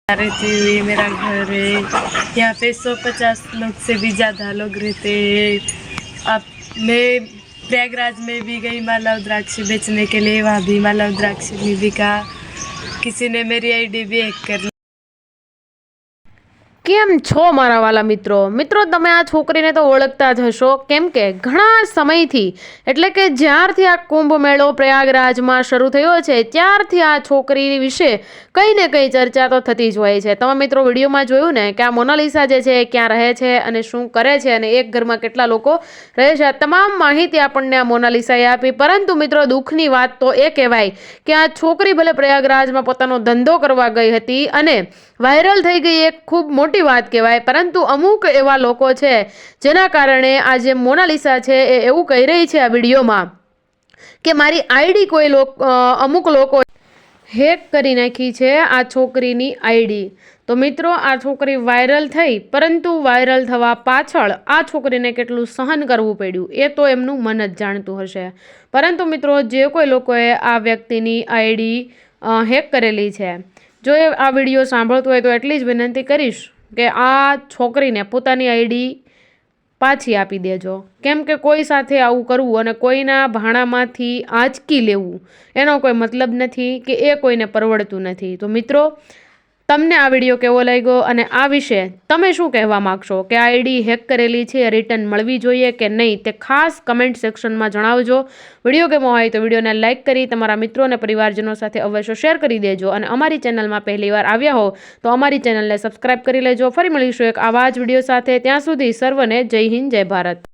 रहती हुई मेरा घर है। यहाँ पे 150 लोग से भी ज़्यादा लोग रहते हैं। अब मैं प्रयागराज में भी गई माला रुद्राक्ष बेचने के लिए, वहाँ भी माला रुद्राक्ष भी बिका। किसी ने मेरी आईडी भी हैक कर ली। કેમ છો મારા વાલા મિત્રો તમે આ છોકરીને તો ઓળખતા જ હશો, કેમ કે ઘણા સમયથી એટલે કે જ્યારથી આ કુંભ મેળો પ્રયાગરાજમાં શરૂ થયો છે ત્યારથી આ છોકરી વિશે કંઈ ને કંઈ ચર્ચા તો થતી જ હોય છે। તમે મિત્રો વિડીયોમાં જોયું ને કે આ મોનાલિસા જે છે ક્યાં રહે છે અને શું કરે છે અને એક ઘરમાં કેટલા લોકો રહે છે, આ તમામ માહિતી આપણને આ મોનાલિસાએ આપી। પરંતુ મિત્રો દુઃખની વાત તો એ કહેવાય કે આ છોકરી ભલે પ્રયાગરાજમાં પોતાનો ધંધો કરવા ગઈ હતી અને વાયરલ થઈ ગઈ, એક ખૂબ મોટી વાત કહેવાય, પરંતુ અમુક એવા લોકો છે જેના કારણે આ જે મોનાલિસા છે એ એવું કહી રહી છે આ વિડીયોમાં કે મારી આઈડી કોઈ અમુક લોકો હેક કરી નાખી છે આ છોકરીની આઈડી। તો મિત્રો આ છોકરી વાયરલ થઈ, પરંતુ વાયરલ થવા પાછળ આ છોકરીને કેટલું સહન કરવું પડ્યું એ તો એમનું મન જ જાણતું હશે। પરંતુ મિત્રો જે કોઈ લોકોએ આ વ્યક્તિની આઈડી હેક કરેલી છે, જો એ આ વિડીયો સાંભળતું હોય તો એટલી જ વિનંતી કરીશ કે આ છોકરીને પોતાની આઈડી પાછી આપી દેજો, કેમ કે કોઈ સાથે આવું કરવું અને કોઈના ભાણામાંથી આંચકી લેવું એનો કોઈ મતલબ નથી કે એ કોઈને પરવડતું નથી। તો મિત્રો તમને આ વિડીયો કેવો લાગ્યો અને આ વિશે તમે શું કહેવા માગશો કે આ આઈડી હેક કરેલી છે રિટર્ન મળવી જોઈએ કે નહીં, તે ખાસ કમેન્ટ સેક્શનમાં જણાવજો। વિડીયો કેવો હોય તો વિડીયોને લાઇક કરી તમારા મિત્રો અને પરિવારજનો સાથે અવશ્ય શેર કરી દેજો અને અમારી ચેનલમાં પહેલીવાર આવ્યા હો તો અમારી ચેનલને સબસ્ક્રાઇબ કરી લેજો। ફરી મળીશું એક આવા જ વિડીયો સાથે, ત્યાં સુધી સર્વને જય હિન્દ જય ભારત।